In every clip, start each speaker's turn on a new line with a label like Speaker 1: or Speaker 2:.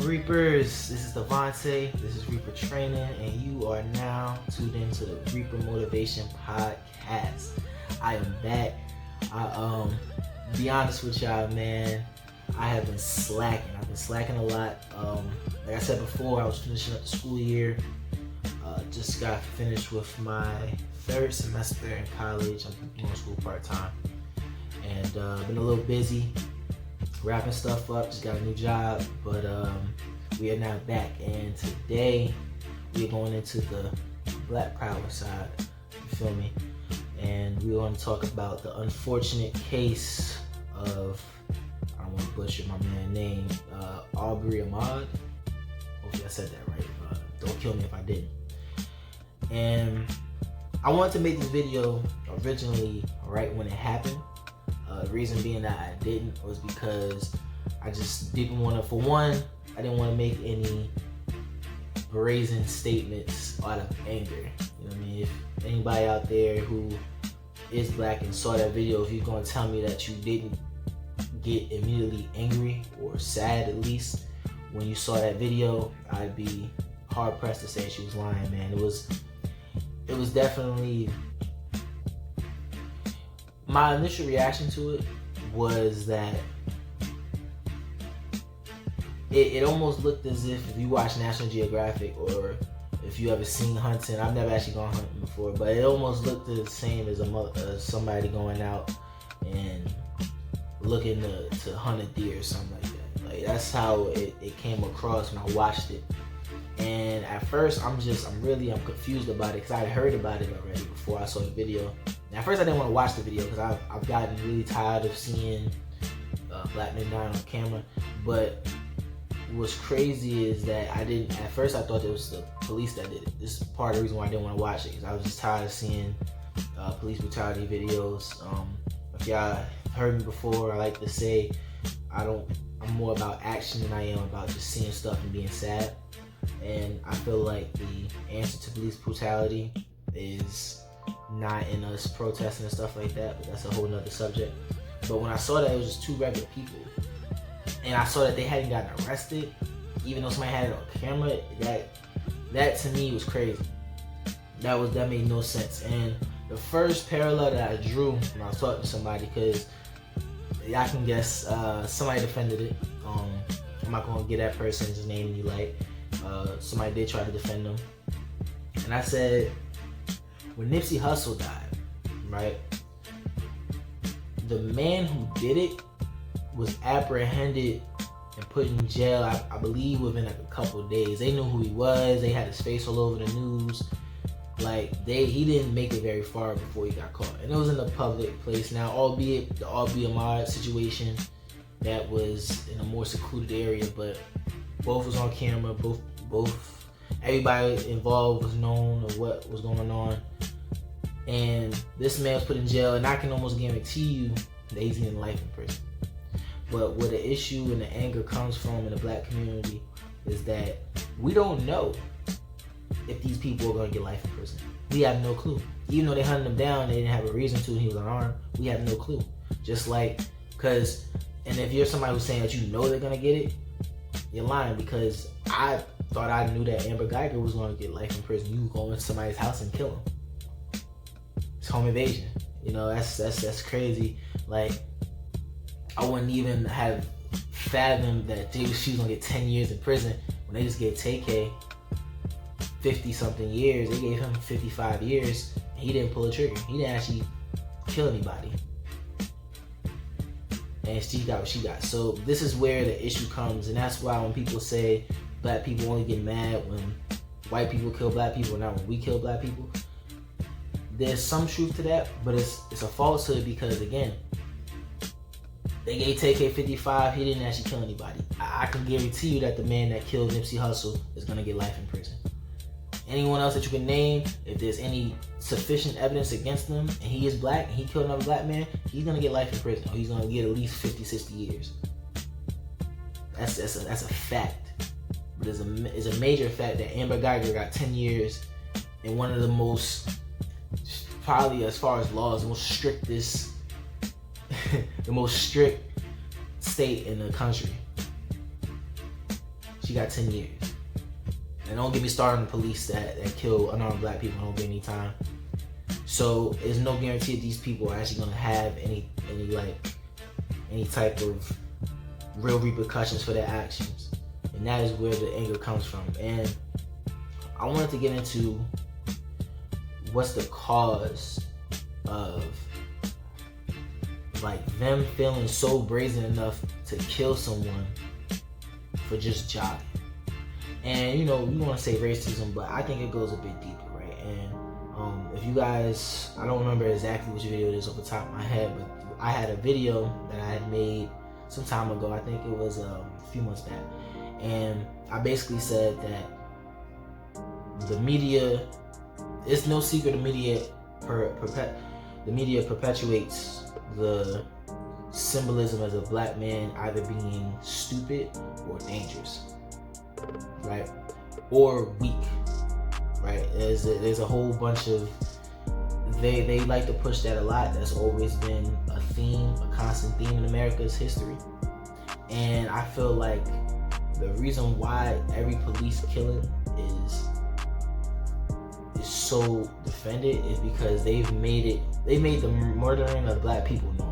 Speaker 1: Reapers, this is Devontae, this is Reaper Training, and you are now tuned into the Reaper Motivation Podcast. I am back. Be honest with y'all, man, I have been slacking. I've been slacking a lot. Like I said before, I was finishing up the school year. Just got finished with my third semester in college. I'm doing school part-time. And been a little busy wrapping stuff up, just got a new job, but we are now back, and today we're going into the Black Power side, you feel me? And we're going to talk about the unfortunate case of, I don't want to butcher my man's name, Arbery Ahmaud. Hopefully I said that right, don't kill me if I didn't. And I wanted to make this video originally right when it happened. The reason being that I didn't was because I just didn't want to, for one, I didn't want to make any brazen statements out of anger. You know what I mean? If anybody out there who is black and saw that video, if you're going to tell me that you didn't get immediately angry or sad at least when you saw that video, I'd be hard pressed to say she was lying, man. It was definitely, my initial reaction to it was that it almost looked as if you watch National Geographic, or if you ever seen hunting. I've never actually gone hunting before, but it almost looked the same as somebody going out and looking to hunt a deer or something like that. Like, that's how it came across when I watched it. And at first, I'm confused about it, because I had heard about it already before I saw the video. And at first, I didn't want to watch the video because I've gotten really tired of seeing black men dying on camera. But what's crazy is that at first I thought it was the police that did it. This is part of the reason why I didn't want to watch it, because I was just tired of seeing police brutality videos. If y'all heard me before, I like to say I'm more about action than I am about just seeing stuff and being sad. And I feel like the answer to police brutality is not in us protesting and stuff like that, but that's a whole nother subject. But when I saw that it was just two regular people, and I saw that they hadn't gotten arrested, even though somebody had it on camera, that to me was crazy. That made no sense. And the first parallel that I drew when I was talking to somebody, because y'all can guess, somebody defended it. I'm not gonna get that person's name you like. Somebody did try to defend them, and I said, when Nipsey Hussle died, right, the man who did it was apprehended and put in jail, I believe within like a couple of days. They knew who he was. They had his face all over the news. Like, he didn't make it very far before he got caught, and it was in a public place. Now, albeit the Arbery Ahmaud situation, that was in a more secluded area, but both was on camera. Both everybody involved was known of what was going on, and this man was put in jail, and I can almost guarantee you that he's getting life in prison. But where the issue and the anger comes from in the black community is that we don't know if these people are going to get life in prison. We have no clue. Even though they hunted him down, they didn't have a reason to, and he was unarmed. We have no clue. Just like, and if you're somebody who's saying that you know they're going to get it, you're lying, because I thought I knew that Amber Geiger was going to get life in prison. You go into somebody's house and kill him. It's home invasion. You know, that's crazy. Like, I wouldn't even have fathomed that she was going to get 10 years in prison when they just gave TK 50-something years. They gave him 55 years, and he didn't pull a trigger. He didn't actually kill anybody. And she got what she got. So this is where the issue comes, and that's why when people say black people only get mad when white people kill black people, not when we kill black people, there's some truth to that, but it's a falsehood, because again, they gave TK 55, he didn't actually kill anybody. I can guarantee you that the man that killed Nipsey Hussle is gonna get life in prison. Anyone else that you can name, if there's any sufficient evidence against them, and he is black, and he killed another black man, he's gonna get life in prison, or he's gonna get at least 50, 60 years. That's a fact. But it's a major fact that Amber Geiger got 10 years in one of the most, probably as far as laws, the most strictest, the most strict state in the country. you got 10 years. And don't get me started on the police that kill unarmed black people. Don't get any time. So there's no guarantee that these people are actually gonna have any type of real repercussions for their actions. And that is where the anger comes from. And I wanted to get into what's the cause of like them feeling so brazen enough to kill someone for just jogging. And you know, you want to say racism, but I think it goes a bit deeper, right? And if you guys, I don't remember exactly which video it is off the top of my head, but I had a video that I had made some time ago. I think it was a few months back, and I basically said that the media, it's no secret, the media perpetuates the symbolism as a black man either being stupid or dangerous, right, or weak, right? There's a whole bunch of, they like to push that a lot. That's always been a theme, a constant theme in America's history. And I feel like the reason why every police killing is so defended is because they made the murdering of black people normal.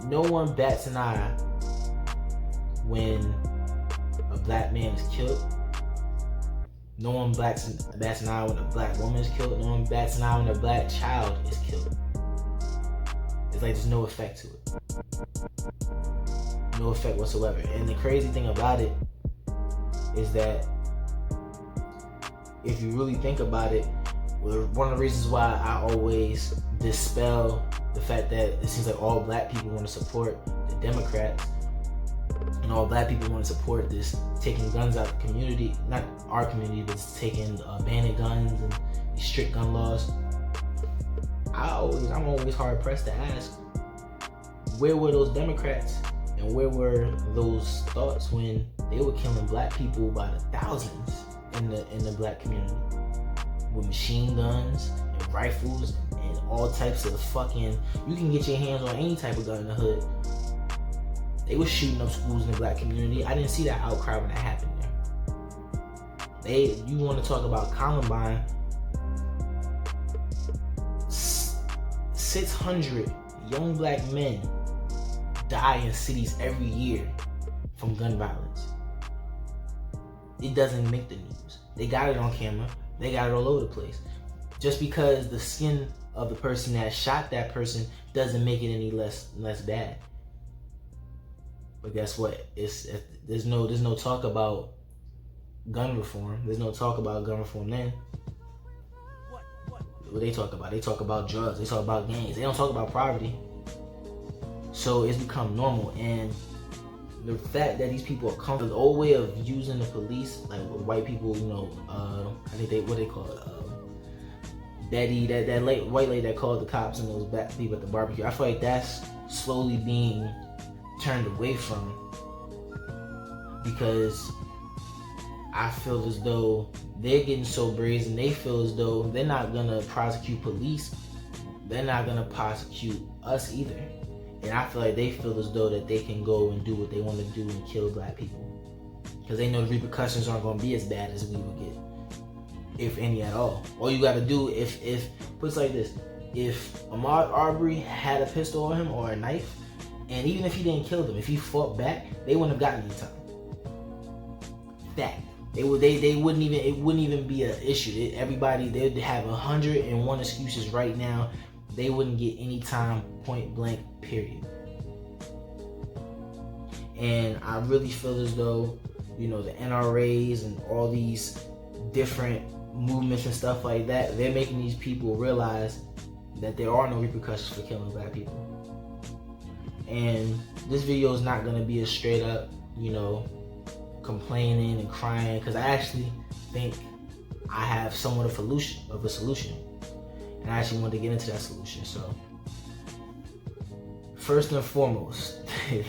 Speaker 1: No one bats an eye when a black man is killed. No one bats an eye when a black woman is killed. No one bats an eye when a black child is killed. It's like there's no effect to it. No effect whatsoever. And the crazy thing about it is that if you really think about it, one of the reasons why I always dispel the fact that it seems like all black people want to support the Democrats and all black people want to support this taking guns out of the community, not our community, but taking banning guns and these strict gun laws. I'm always hard pressed to ask, where were those Democrats and where were those thoughts when they were killing black people by the thousands in the black community with machine guns and rifles and all types of fucking, you can get your hands on any type of gun in the hood. They were shooting up schools in the black community. I didn't see that outcry when that happened there. You want to talk about Columbine? 600 young black men die in cities every year from gun violence. It doesn't make the news. They got it on camera. They got it all over the place. Just because the skin of the person that shot that person doesn't make it any less bad. But guess what? There's no talk about gun reform. There's no talk about gun reform then. What they talk about? They talk about drugs. They talk about gangs. They don't talk about poverty. So it's become normal. And the fact that these people are comfortable, the old way of using the police, like white people, you know, I think what they call it, Betty, that white lady that called the cops and those black people at the barbecue. I feel like that's slowly being turned away from, because I feel as though they're getting so brazen. They feel as though they're not gonna prosecute police. They're not gonna prosecute us either. And I feel like they feel as though that they can go and do what they want to do and kill black people, because they know the repercussions aren't gonna be as bad as we would get, if any at all. All you gotta do, if put it like this, if Ahmaud Arbery had a pistol on him or a knife, and even if he didn't kill them, if he fought back, they wouldn't have gotten any time. Fact. They wouldn't even, it wouldn't even be an issue. Everybody, they'd have 101 excuses right now. They wouldn't get any time, point blank, period. And I really feel as though, you know, the NRAs and all these different movements and stuff like that, they're making these people realize that there are no repercussions for killing black people. And this video is not going to be a straight up, you know, complaining and crying, because I actually think I have somewhat of a solution. And I actually want to get into that solution. So, first and foremost, and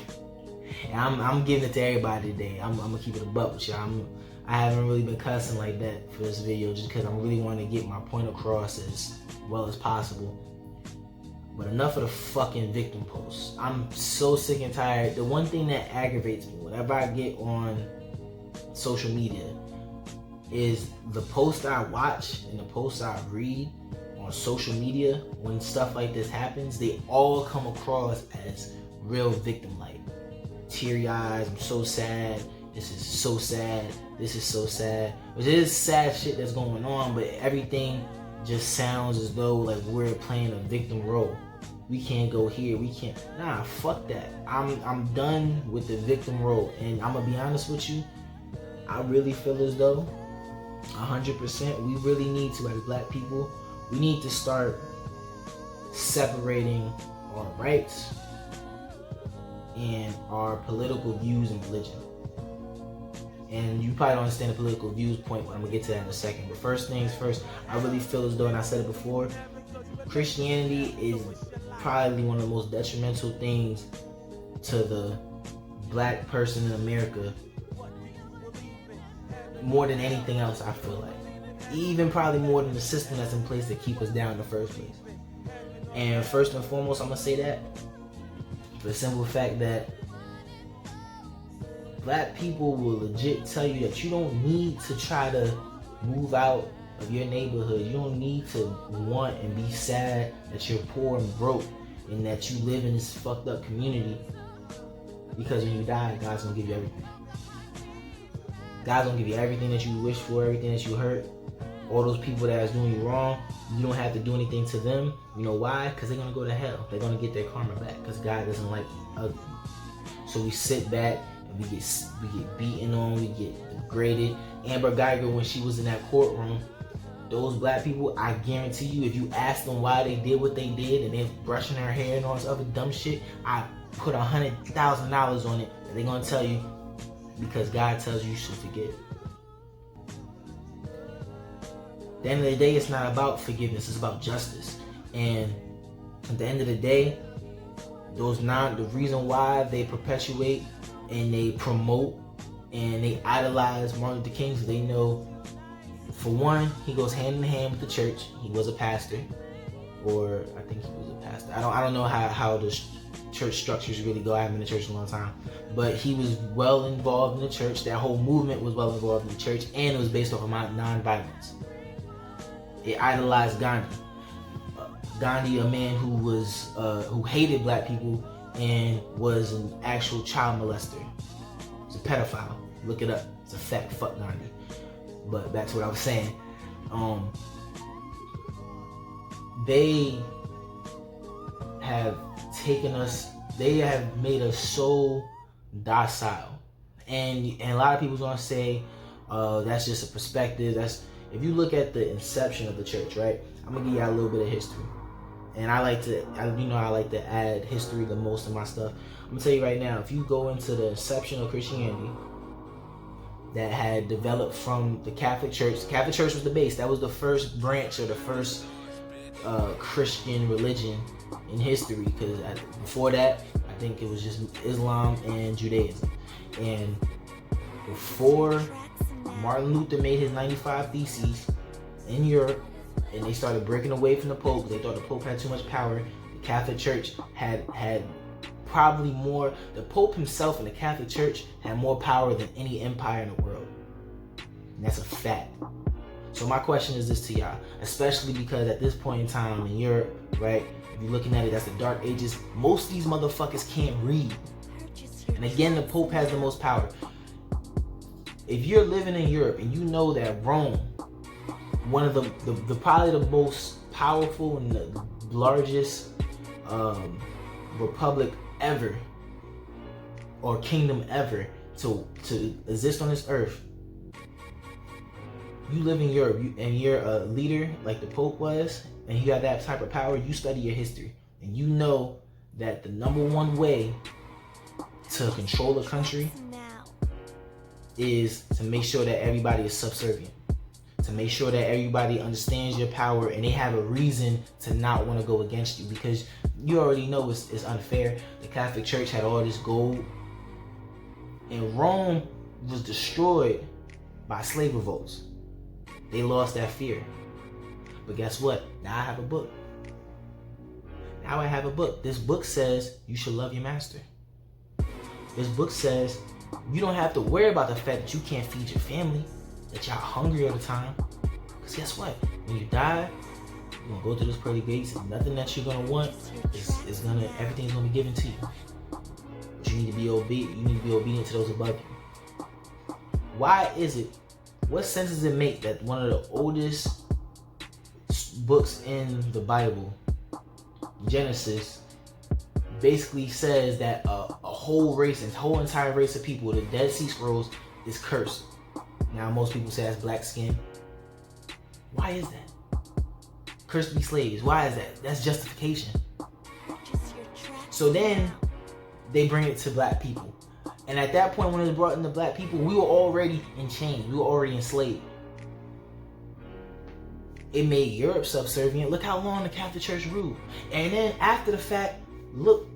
Speaker 1: I'm giving it to everybody today. I'm gonna keep it a buck with y'all. I haven't really been cussing like that for this video, just because I'm really wanting to get my point across as well as possible. But enough of the fucking victim posts. I'm so sick and tired. The one thing that aggravates me whenever I get on social media is the posts I watch and the posts I read on social media. When stuff like this happens, they all come across as real victim-like. Teary eyes, I'm so sad, this is so sad, this is so sad. Which is sad shit that's going on, but everything just sounds as though like we're playing a victim role. We can't go here, we can't. Nah, fuck that. I'm done with the victim role. And I'm gonna be honest with you, I really feel as though 100% we really need to, as black people, we need to start separating our rights and our political views and religion. And you probably don't understand the political views point, but I'm gonna get to that in a second. But first things first, I really feel as though, and I said it before, Christianity is probably one of the most detrimental things to the black person in America, more than anything else. I feel like even probably more than the system that's in place to keep us down in the first place. And first and foremost, I'm gonna say that for the simple fact that black people will legit tell you that you don't need to try to move out of your neighborhood. You don't need to want and be sad that you're poor and broke and that you live in this fucked up community, because when you die, God's gonna give you everything. God's gonna give you everything that you wish for, everything that you hurt. All those people that is doing you wrong, you don't have to do anything to them. You know why? Because they're gonna go to hell. They're gonna get their karma back, because God doesn't like ugly. So we sit back and we get beaten on, we get degraded. Amber Geiger, when she was in that courtroom, those black people, I guarantee you, if you ask them why they did what they did and they're brushing their hair and all this other dumb shit, I put $100,000 on it, and they're gonna tell you because God tells you should forgive. At the end of the day, it's not about forgiveness, it's about justice. And at the end of the day, the reason why they perpetuate and they promote and they idolize Martin Luther King, so they know, for one, he goes hand in hand with the church. He was a pastor, or I think he was a pastor. I don't know how the church structures really go. I haven't been in church in a long time, but he was well involved in the church. That whole movement was well involved in the church, and it was based off of non-violence. It idolized Gandhi. Gandhi, a man who hated black people and was an actual child molester. He's a pedophile. Look it up. It's a fact. Fuck Gandhi. But back to what I was saying. They have taken us. They have made us so docile, and a lot of people's gonna say, that's just a perspective. If you look at the inception of the church, right? I'm gonna give you a little bit of history. And I like to add history the most in my stuff. I'm gonna tell you right now, if you go into the inception of Christianity that had developed from the Catholic Church was the base. That was the first branch or the first Christian religion in history, because before that, I think it was just Islam and Judaism. And before Martin Luther made his 95 Theses in Europe, and they started breaking away from the Pope, they thought the Pope had too much power. The Catholic Church had probably more. The Pope himself and the Catholic Church had more power than any empire in the world. And that's a fact. So my question is this to y'all, especially because at this point in time in Europe, right, if you're looking at it, that's the Dark Ages. Most of these motherfuckers can't read. And again, the Pope has the most power. If you're living in Europe and you know that Rome, one of the probably the most powerful and the largest republic ever, or kingdom ever to exist on this earth, you live in Europe and you're a leader like the Pope was, and you have that type of power, you study your history, and you know that the number one way to control a country is to make sure that everybody is subservient, to make sure that everybody understands your power and they have a reason to not want to go against you, because you already know it's unfair. The Catholic Church had all this gold, and Rome was destroyed by slave revolts. They lost that fear. But guess what? Now I have a book. Now I have a book. This book says you should love your master. This book says you don't have to worry about the fact that you can't feed your family, that y'all hungry all the time. Because guess what? When you die, you're going to go through those pearly gates, and nothing that you're going to want everything's going to be given to you. But you need to be obedient. You need to be obedient to those above you. Why is it? What sense does it make that one of the oldest books in the Bible, Genesis, basically says that a whole race, a whole entire race of people, the Dead Sea Scrolls, is cursed? Now most people say that's black skin. Why is that? Cursed to be slaves. Why is that? That's justification. So then they bring it to black people. And at that point, when it was brought into black people, we were already in chains. We were already enslaved. It made Europe subservient. Look how long the Catholic Church ruled. And then after the fact, look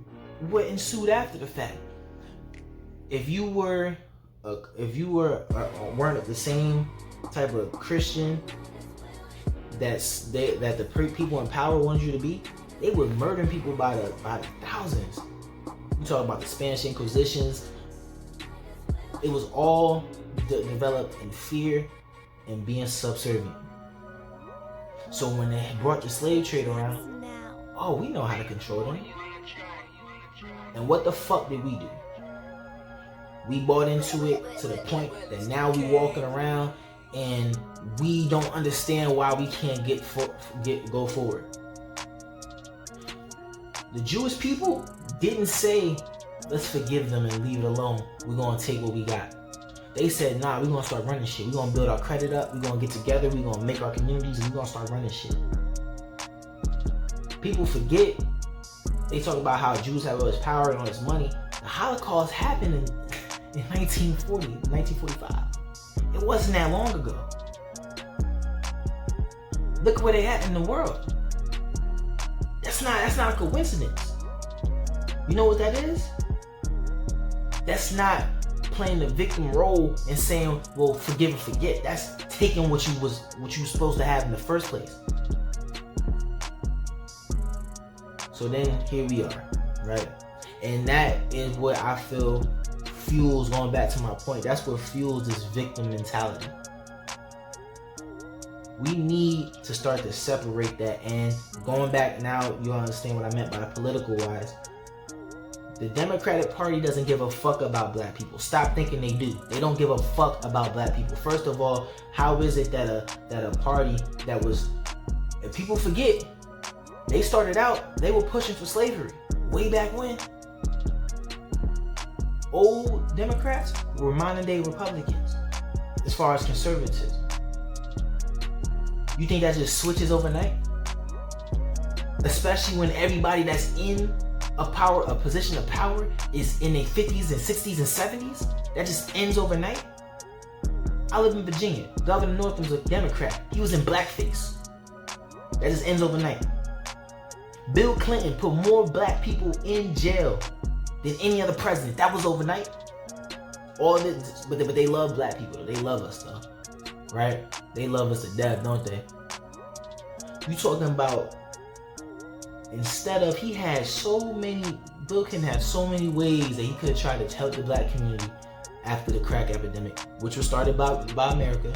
Speaker 1: what ensued after the fact. If you weren't the same type of Christian that the people in power wanted you to be, they were murdering people by the thousands. We talk about the Spanish Inquisitions. It was all developed in fear and being subservient. So when they brought the slave trade around, oh, we know how to control them. And what the fuck did we do? We bought into it to the point that now we walking around and we don't understand why we can't go forward. The Jewish people didn't say, let's forgive them and leave it alone. We're gonna take what we got. They said, nah, we're gonna start running shit. We're gonna build our credit up. We're gonna get together. We're gonna make our communities, and we're gonna start running shit. People forget. They talk about how Jews have all this power and all this money. The Holocaust happened in 1940, 1945. It wasn't that long ago. Look where they at in the world. That's not a coincidence. You know what that is? That's not playing the victim role and saying, well, forgive and forget. That's taking what you was supposed to have in the first place. So then here we are, right? And that is what I feel fuels, going back to my point, that's what fuels this victim mentality. We need to start to separate that. And going back now, you understand what I meant by political wise. The Democratic Party doesn't give a fuck about black people. Stop thinking they do. They don't give a fuck about black people. First of all, how is it that a party that was, if people forget, they started out, they were pushing for slavery way back when. Old Democrats were modern day Republicans as far as conservatives. You think that just switches overnight? Especially when everybody that's in a position of power is in their 50s and 60s and 70s? That just ends overnight? I live in Virginia. Governor Northam's a Democrat. He was in blackface. That just ends overnight. Bill Clinton put more black people in jail than any other president. That was overnight. All this, but they love black people. They love us though, right? They love us to death, don't they? You talking about, instead of, Bill Clinton had so many ways that he could have tried to help the black community after the crack epidemic, which was started by America.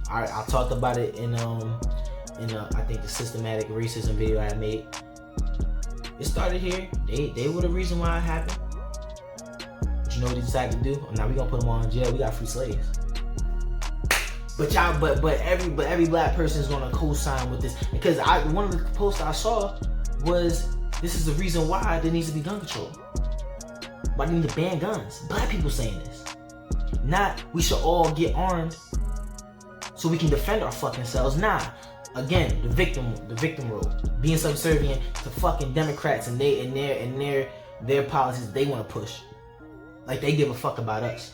Speaker 1: I talked about it in I think the systematic racism video I made. It started here. They were the reason why it happened. But you know what they decided to do? Now we gonna put them all in jail. We got free slaves. But every black person is gonna co-sign with this, because one of the posts I saw was, this is the reason why there needs to be gun control. Why they need to ban guns? Black people saying this. Not we should all get armed so we can defend our fucking selves. Nah. Again, the victim role, being subservient to fucking Democrats and their policies they want to push, like they give a fuck about us.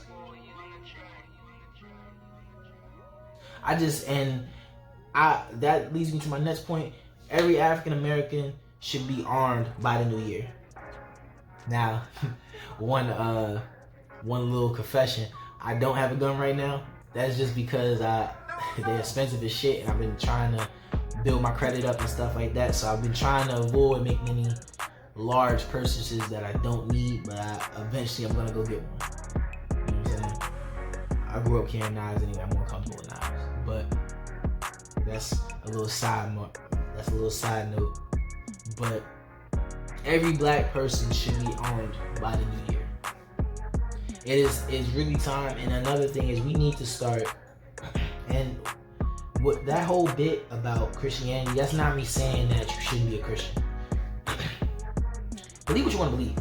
Speaker 1: That leads me to my next point. Every African American should be armed by the new year. Now, one little confession: I don't have a gun right now. That's just because they're expensive as shit, and I've been trying to build my credit up and stuff like that. So I've been trying to avoid making any large purchases that I don't need, but eventually I'm gonna go get one. You know what I'm saying? I grew up carrying knives anyway. I'm more comfortable with knives, but that's a little side note. But every black person should be armed by the new year. It's really time. And another thing is we need to start. And what that whole bit about Christianity, that's not me saying that you shouldn't be a Christian. Believe what you want to believe.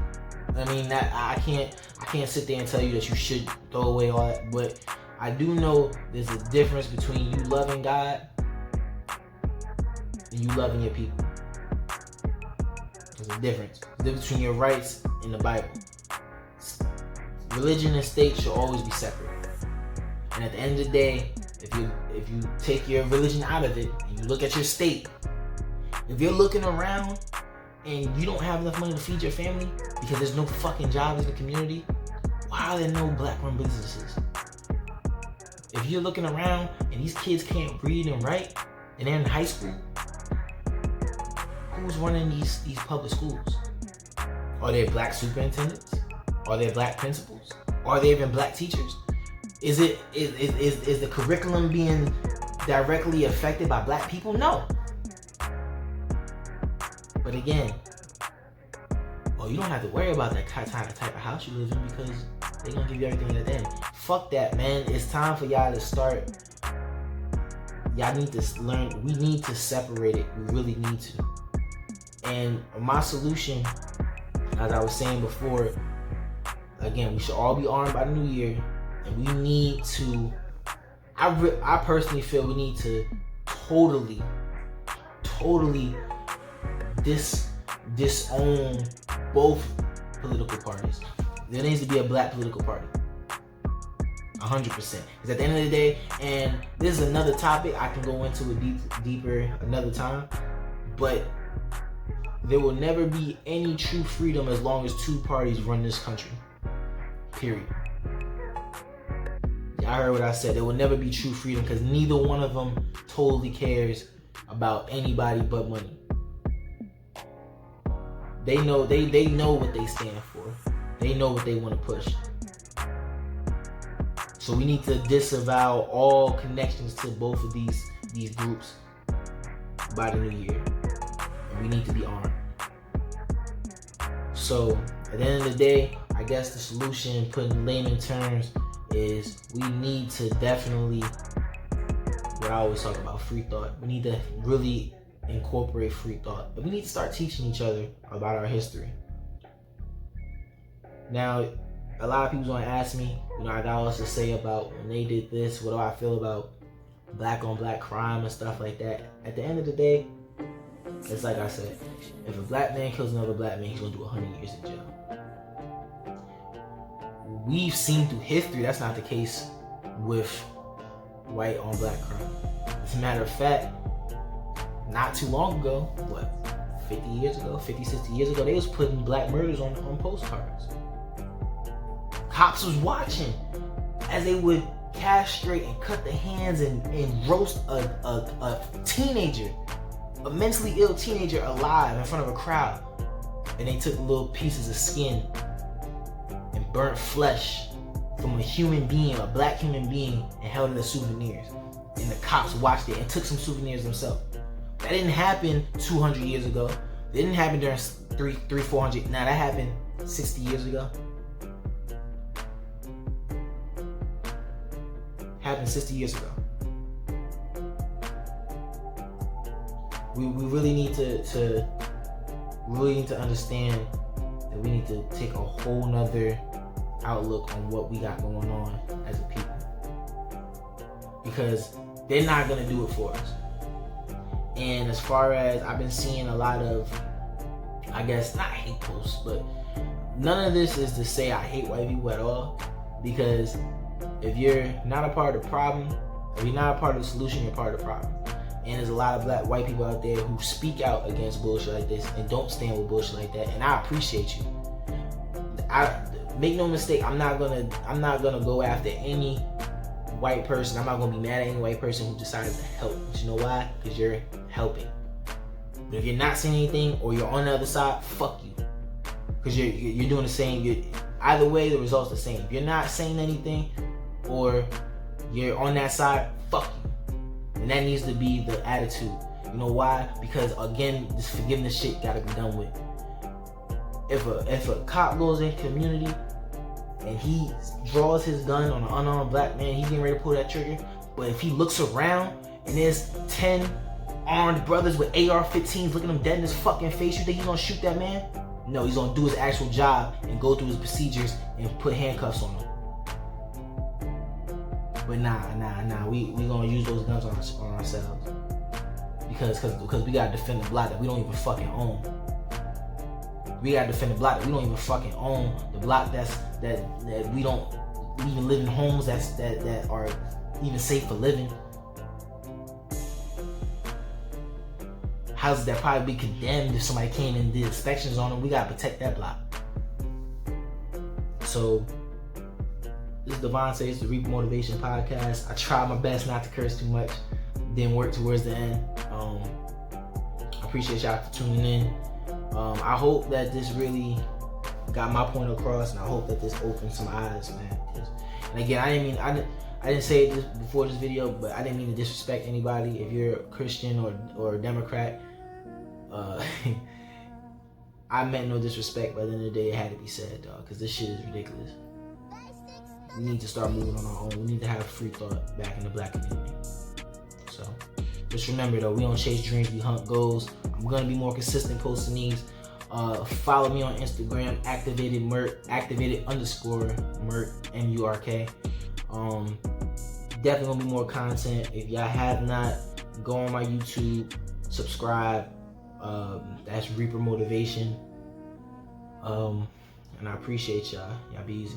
Speaker 1: I mean, that I can't sit there and tell you that you should throw away all that. But I do know there's a difference between you loving God and you loving your people. There's a difference. The difference between your rights and the Bible. Religion and state should always be separate. And at the end of the day, if you take your religion out of it and you look at your state, if you're looking around and you don't have enough money to feed your family because there's no fucking jobs in the community, why are there no black-run businesses? If you're looking around and these kids can't read and write and they're in high school, who's running these public schools? Are there black superintendents? Are there black principals? Are there even black teachers? Is the curriculum being directly affected by black people? No. But again, you don't have to worry about that type of house you live in because they're gonna give you everything at the end. Fuck that, man. It's time for y'all to start. Y'all need to learn. We need to separate it. We really need to. And my solution, as I was saying before, again, we should all be armed by the new year. And we need to, I personally feel we need to totally disown both political parties. There needs to be a black political party. 100%. Because at the end of the day, and this is another topic, I can go into it deeper another time, but there will never be any true freedom as long as two parties run this country. Period. I heard what I said. There will never be true freedom because neither one of them totally cares about anybody but money. They know what they stand for. They know what they want to push. So we need to disavow all connections to both of these groups by the new year. And we need to be armed. So at the end of the day, I guess the solution, put in layman terms, is we need to definitely, what I always talk about, free thought. We need to really incorporate free thought. But we need to start teaching each other about our history. Now, a lot of people gonna ask me, I got all this to say about when they did this, what do I feel about black on black crime and stuff like that. At the end of the day, it's like I said, if a black man kills another black man, he's gonna do 100 years in jail. We've seen through history that's not the case with white on black crime. As a matter of fact, not too long ago, 50, 60 years ago, they was putting black murders on postcards. Cops was watching as they would castrate and cut the hands and roast a teenager, a mentally ill teenager alive in front of a crowd. And they took little pieces of skin and burnt flesh from a human being, a black human being, and held it as souvenirs. And the cops watched it and took some souvenirs themselves. That didn't happen 200 years ago. It didn't happen during 400. Now that happened 60 years ago. Happened 60 years ago. We really need to understand that we need to take a whole nother outlook on what we got going on as a people. Because they're not gonna do it for us. And as far as I've been seeing a lot of, I guess, not hate posts, but none of this is to say I hate white people at all. Because if you're not a part of the problem, if you're not a part of the solution, you're part of the problem. And there's a lot of black white people out there who speak out against bullshit like this and don't stand with bullshit like that. And I appreciate you. Make no mistake, I'm not gonna go after any white person. I'm not gonna be mad at any white person who decides to help. But you know why? Because you're helping. But if you're not saying anything or you're on the other side, fuck you. because you're doing the same. Either way, the result's the same. If you're not saying anything, or you're on that side, fuck you. And that needs to be the attitude. You know why? Because again, this forgiveness shit gotta be done with. If a cop goes in community and he draws his gun on an unarmed black man, he's getting ready to pull that trigger. But if he looks around and there's 10 armed brothers with AR-15s looking him dead in his fucking face, you think he's gonna shoot that man? No, he's gonna do his actual job and go through his procedures and put handcuffs on him. But nah, we gonna use those guns on ourselves. Because we gotta defend the block that we don't even fucking own. We gotta defend the block that we don't even fucking own. The block that we don't even live in homes that are even safe for living. Houses that probably be condemned if somebody came and did inspections on them. We gotta protect that block. So this is Devontae. It's the Reaper Motivation Podcast. I tried my best not to curse too much. Didn't work towards the end. I appreciate y'all for tuning in. I hope that this really got my point across, and I hope that this opened some eyes, man. And again, I didn't say this before this video, but I didn't mean to disrespect anybody. If you're a Christian or a Democrat, I meant no disrespect, but at the end of the day, it had to be said, dog, because this shit is ridiculous. We need to start moving on our own. We need to have free thought back in the black community. So just remember, though, we don't chase dreams, we hunt goals. I'm gonna be more consistent posting these. Follow me on Instagram, activated Murk, activated_Murk, MURK. Definitely gonna be more content. If y'all have not, go on my YouTube, subscribe. That's Reaper Motivation. And I appreciate y'all. Y'all be easy.